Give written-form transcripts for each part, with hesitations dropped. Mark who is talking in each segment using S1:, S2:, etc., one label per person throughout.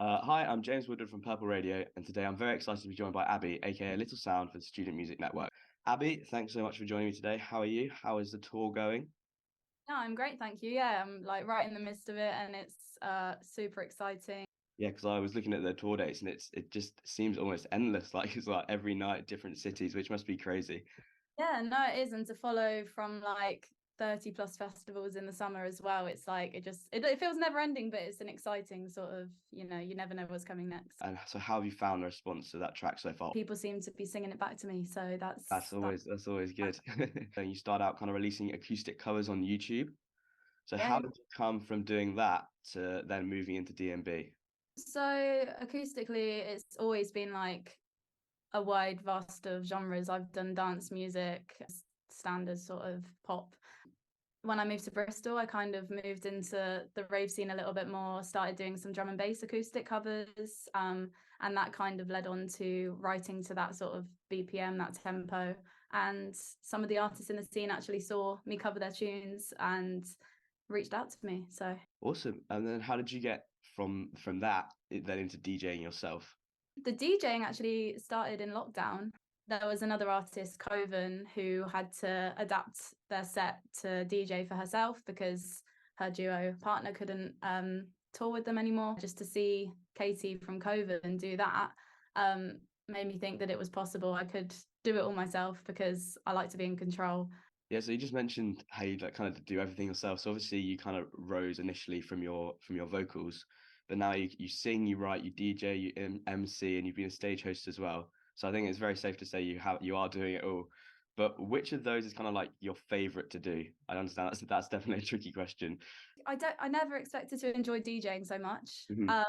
S1: Hi, I'm James Woodward from Purple Radio, and today I'm very excited to be joined by Abby, aka Little Sound for the Student Music Network. Abby, thanks so much for joining me today. How are you? How is the tour going?
S2: No, I'm great, thank you. Yeah, I'm like right in the midst of it, and it's super exciting.
S1: Yeah, because I was looking at the tour dates, and it just seems almost endless. Like it's like every night different cities, which must be crazy.
S2: Yeah, no, it is, and to follow from like 30 plus festivals in the summer as well. It's like it feels never ending, but it's an exciting sort of, you never know what's coming next.
S1: And so, how have you found the response to that track so far?
S2: People seem to be singing it back to me, so
S1: That's always good. And you start out kind of releasing acoustic covers on YouTube. So how
S2: yeah.
S1: did you come from doing that to then moving into DMB?
S2: So acoustically, it's always been like a wide vast of genres. I've done dance music, standard sort of pop. When I moved to Bristol, I kind of moved into the rave scene a little bit more, started doing some drum and bass acoustic covers, and that kind of led on to writing to that sort of BPM, that tempo. And some of the artists in the scene actually saw me cover their tunes and reached out to me. So
S1: Awesome. And then how did you get from that then into DJing yourself?
S2: the DJing actually started in lockdown. There was another artist, Coven, who had to adapt their set to DJ for herself because her duo partner couldn't tour with them anymore. Just to see Katie from Coven do that made me think that it was possible. I could do it all myself because I like to be in control.
S1: Yeah, so you just mentioned how you like kind of do everything yourself. So obviously you kind of rose initially from your vocals, but now you sing, you write, you DJ, you MC, and you've been a stage host as well. So I think it's very safe to say you are doing it all. But which of those is kind of like your favorite to do? I understand that's definitely a tricky question.
S2: I never expected to enjoy DJing so much.
S1: Mhm.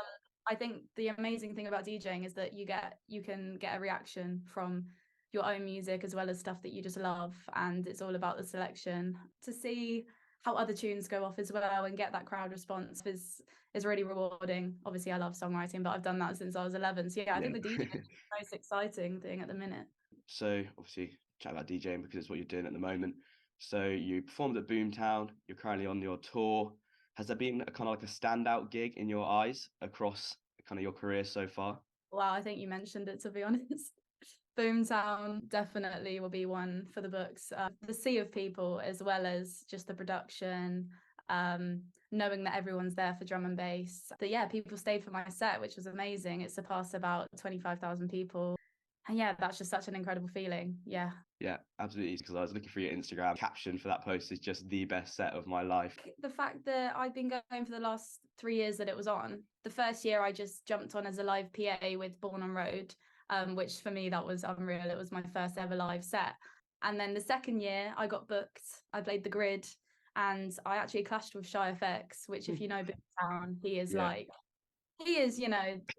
S2: I think the amazing thing about DJing is that you can get a reaction from your own music as well as stuff that you just love, and it's all about the selection. To see how other tunes go off as well and get that crowd response is really rewarding. Obviously I love songwriting, but I've done that since I was 11, so yeah, I
S1: Yeah.
S2: think the DJ is the most exciting thing at the minute.
S1: So obviously chat about DJing because it's what you're doing at the moment. So you performed at Boomtown. You're currently on your tour. Has there been a kind of like a standout gig in your eyes across kind of your career so far?
S2: Wow, I think you mentioned it, to be honest. Boomtown definitely will be one for the books. The sea of people, as well as just the production, knowing that everyone's there for drum and bass. But yeah, people stayed for my set, which was amazing. It surpassed about 25,000 people. And yeah, that's just such an incredible feeling. Yeah.
S1: Yeah, absolutely. Because I was looking for your Instagram caption for that post is just the best set of my life.
S2: The fact that I've been going for the last 3 years that it was on, the first year I just jumped on as a live PA with Born on Road, which for me, that was unreal. It was my first ever live set. And then the second year I got booked, I played the grid, and I actually clashed with Shy FX, which if you know Boomtown,
S1: Yeah,
S2: he is,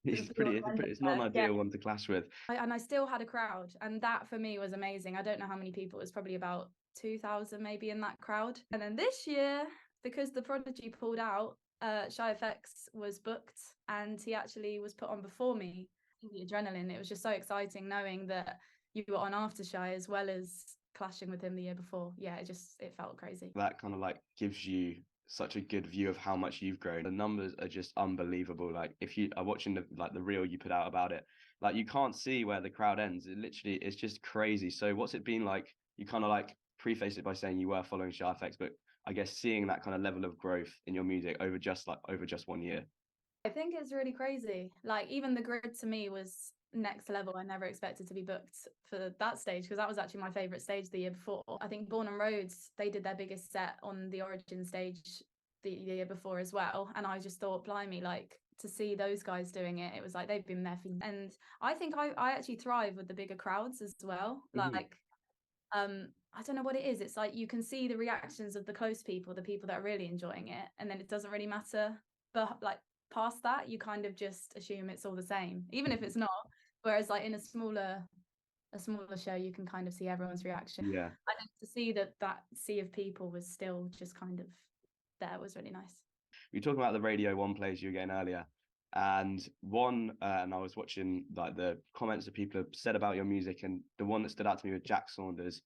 S1: it's not an
S2: yeah.
S1: ideal one to clash with.
S2: And I still had a crowd, and that for me was amazing. I don't know how many people, it was probably about 2,000 maybe in that crowd. And then this year, because the Prodigy pulled out, Shy FX was booked, and he actually was put on before me. The adrenaline, it was just so exciting knowing that you were on after Shy as well as clashing with him the year before. Yeah, it felt crazy.
S1: That kind of like gives you such a good view of how much you've grown. The numbers are just unbelievable. Like if you are watching the reel you put out about it, like you can't see where the crowd ends. It literally it's just crazy. So what's it been like? You kind of like preface it by saying you were following Shy FX, but I guess seeing that kind of level of growth in your music over just 1 year.
S2: I think it's really crazy. Like even the grid to me was next level. I never expected to be booked for that stage because that was actually my favorite stage the year before. I think Born on Roads, they did their biggest set on the Origin stage the year before as well. And I just thought, blimey, like to see those guys doing it, it was like they've been there for. And I think I actually thrive with the bigger crowds as well.
S1: Mhm.
S2: Like I don't know what it is. It's like you can see the reactions of the close people, the people that are really enjoying it, and then it doesn't really matter. But like past that, you kind of just assume it's all the same, even if it's not. Whereas like in a smaller show, you can kind of see everyone's reaction.
S1: Yeah.
S2: I think to see that sea of people was still just kind of there was really nice.
S1: We were talking about the Radio 1 plays you were getting earlier, and I was watching like the comments that people have said about your music, and the one that stood out to me was Jack Saunders,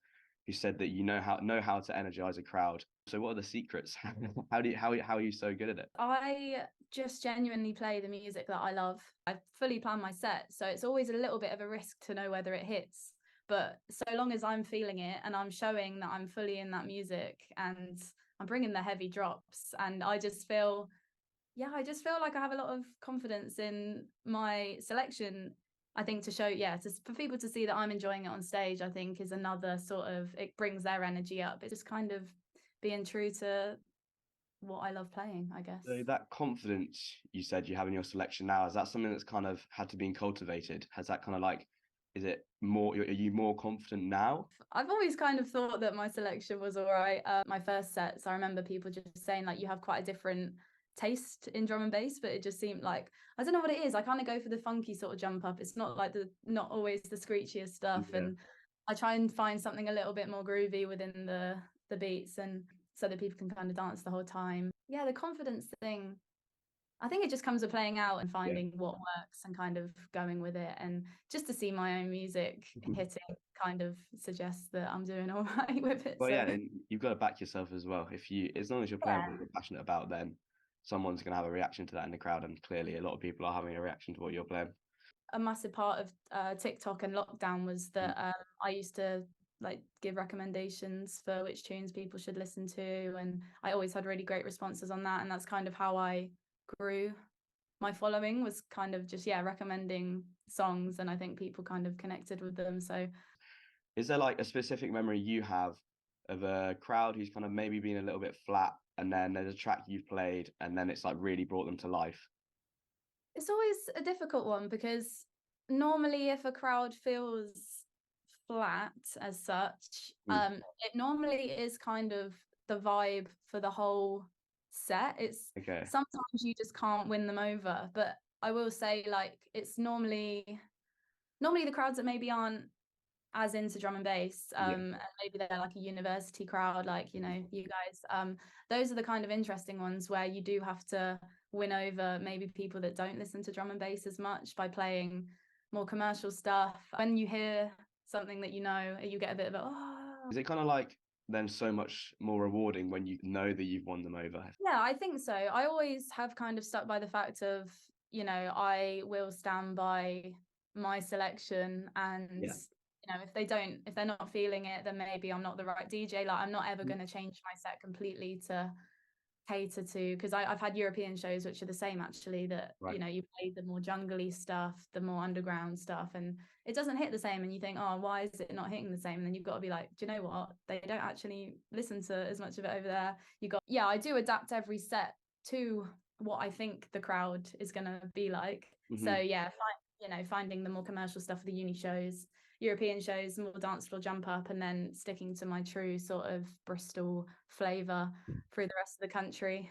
S1: who said that you know how to energize a crowd. So what are the secrets? How are you so good at it?
S2: I just genuinely play the music that I love. I fully plan my set, so it's always a little bit of a risk to know whether it hits. But so long as I'm feeling it and I'm showing that I'm fully in that music and I'm bringing the heavy drops, and I just feel like I have a lot of confidence in my selection. I think to show, for people to see that I'm enjoying it on stage, I think is another sort of, it brings their energy up. It's just kind of being true to what I love playing, I guess.
S1: So that confidence you said you have in your selection now, is that something that's kind of had to be cultivated? Has that kind of like, is it more, are you more confident now?
S2: I've always kind of thought that my selection was all right. My first sets, I remember people just saying like, you have quite a different taste in drum and bass, but it just seemed like, I don't know what it is. I kind of go for the funky sort of jump up. It's not like not always the screechiest stuff.
S1: Yeah.
S2: And I try and find something a little bit more groovy within the beats, and so that people can kind of dance the whole time. Yeah, the confidence thing, I think it just comes with playing out and finding what works and kind of going with it. And just to see my own music hitting kind of suggests that I'm doing all right with it.
S1: Well, yeah, and you've got to back yourself as well. As long as you're playing what you're passionate about, then someone's going to have a reaction to that in the crowd. And clearly a lot of people are having a reaction to what you're playing.
S2: A massive part of TikTok and lockdown was that I used to like give recommendations for which tunes people should listen to, and I always had really great responses on that, and that's kind of how I grew my following, was kind of just recommending songs, and I think people kind of connected with them. So
S1: is there like a specific memory you have of a crowd who's kind of maybe been a little bit flat, and then there's a track you've played and then it's like really brought them to life?
S2: It's always a difficult one, because normally if a crowd feels flat as such, it normally is kind of the vibe for the whole set. It's sometimes you just can't win them over, but I will say, like, it's normally the crowds that maybe aren't as into drum and bass, and maybe they're like a university crowd, like, you know, you guys, those are the kind of interesting ones where you do have to win over maybe people that don't listen to drum and bass as much by playing more commercial stuff. When you hear something that you know, you get a bit of
S1: Is it kind of like then so much more rewarding when you know that you've won them over?
S2: Yeah, I think so. I always have kind of stuck by the fact of, you know, I will stand by my selection, and you know, if they're not feeling it, then maybe I'm not the right DJ. Like, I'm not ever going to change my set completely to cater to, because I've had European shows which are the same actually, that you know, you play the more jungly stuff, the more underground stuff, and it doesn't hit the same, and you think, oh, why is it not hitting the same? And then you've got to be like, do you know what, they don't actually listen to as much of it over there. I do adapt every set to what I think the crowd is going to be like. So finding the more commercial stuff for the uni shows, European shows, more dance floor jump up, and then sticking to my true sort of Bristol flavour through the rest of the country.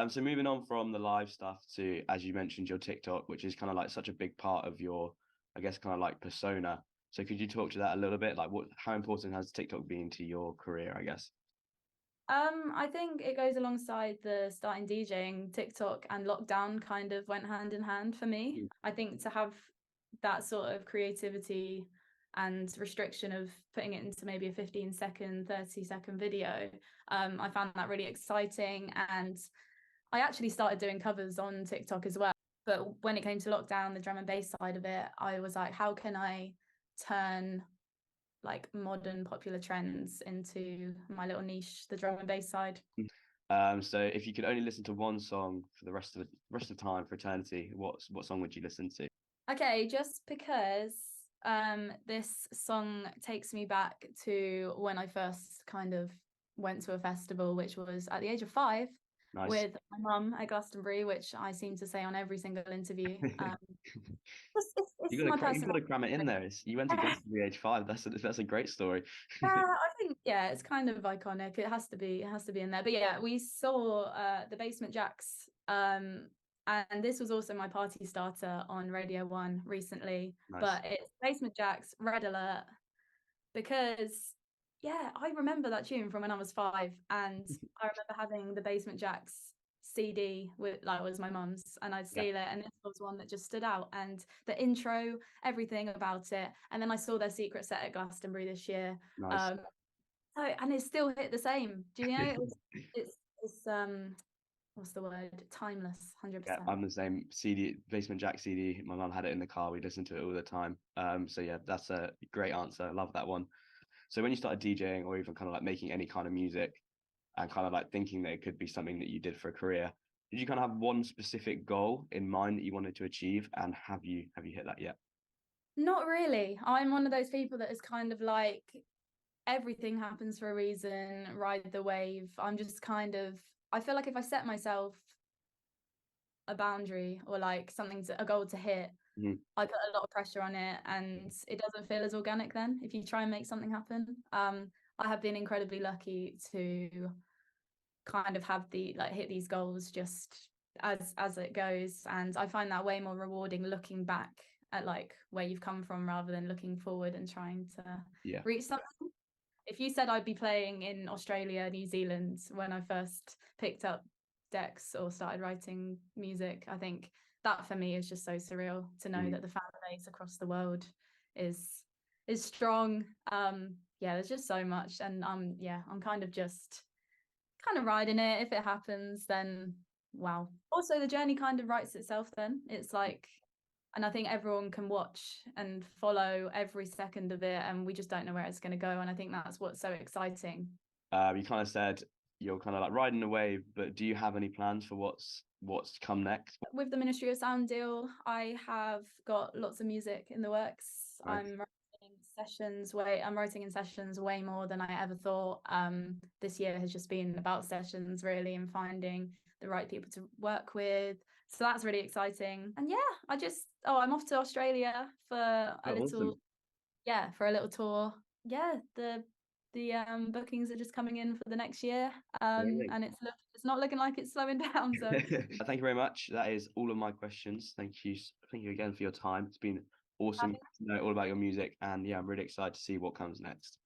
S1: So moving on from the live stuff to, as you mentioned, your TikTok, which is kind of like such a big part of your, I guess, kind of like persona. So could you talk to that a little bit? Like, how important has TikTok been to your career, I guess?
S2: I think it goes alongside the starting DJing. TikTok and lockdown kind of went hand in hand for me. I think to have that sort of creativity and restriction of putting it into maybe a 15-second, 30-second video, I found that really exciting. And I actually started doing covers on TikTok as well. But when it came to lockdown, the drum and bass side of it, I was like, how can I turn like modern popular trends into my little niche, the drum and bass side?
S1: So if you could only listen to one song for the rest of time, for eternity, what song would you listen to?
S2: Okay, just because this song takes me back to when I first kind of went to a festival, which was at the age of 5. Nice. With my mum at Glastonbury, which I seem to say on every single interview.
S1: You've got to cram it in there. You went to Glastonbury at age 5. That's a great story.
S2: I think it's kind of iconic. It has to be in there. But yeah, we saw the Basement Jacks, and this was also my party starter on Radio 1 recently. Nice. But it's Basement Jacks, Red Alert, because I remember that tune from when I was 5, and I remember having the Basement Jacks CD was my mum's, and I'd steal it, and this was one that just stood out, and the intro, everything about it. And then I saw their secret set at Glastonbury this year. And it still hit the same. Do you know? It's what's the word? Timeless, 100%.
S1: Yeah, I'm the same. CD, Basement Jack CD. My mum had it in the car. We listened to it all the time. So yeah, that's a great answer. I love that one. So when you started DJing or even kind of like making any kind of music and kind of like thinking that it could be something that you did for a career, did you kind of have one specific goal in mind that you wanted to achieve? And have you hit that yet?
S2: Not really. I'm one of those people that is kind of like, everything happens for a reason, ride the wave. I'm just kind of, I feel like if I set myself a boundary or like a goal to hit, I put a lot of pressure on it, and it doesn't feel as organic then if you try and make something happen. I have been incredibly lucky to kind of have hit these goals just as it goes, and I find that way more rewarding looking back at like where you've come from rather than looking forward and trying to reach something. If you said I'd be playing in Australia, New Zealand when I first picked up decks or started writing music, I think that for me is just so surreal to know that the fan base across the world is strong. There's just so much, and I'm kind of riding it. If it happens, then wow. Also, the journey kind of writes itself then. It's like, and I think everyone can watch and follow every second of it, and we just don't know where it's going to go. And I think that's what's so exciting.
S1: You kind of said you're kind of like riding the wave, but do you have any plans for what's to come next?
S2: With the Ministry of Sound deal, I have got lots of music in the works. Nice. I'm writing in sessions way more than I ever thought. This year has just been about sessions really, and finding the right people to work with. So that's really exciting. And I'm off to Australia for a little tour. Yeah, the bookings are just coming in for the next year, and it's not looking like it's slowing down. So
S1: thank you very much. That is all of my questions. Thank you again for your time. It's been awesome to know all about your music, and yeah, I'm really excited to see what comes next.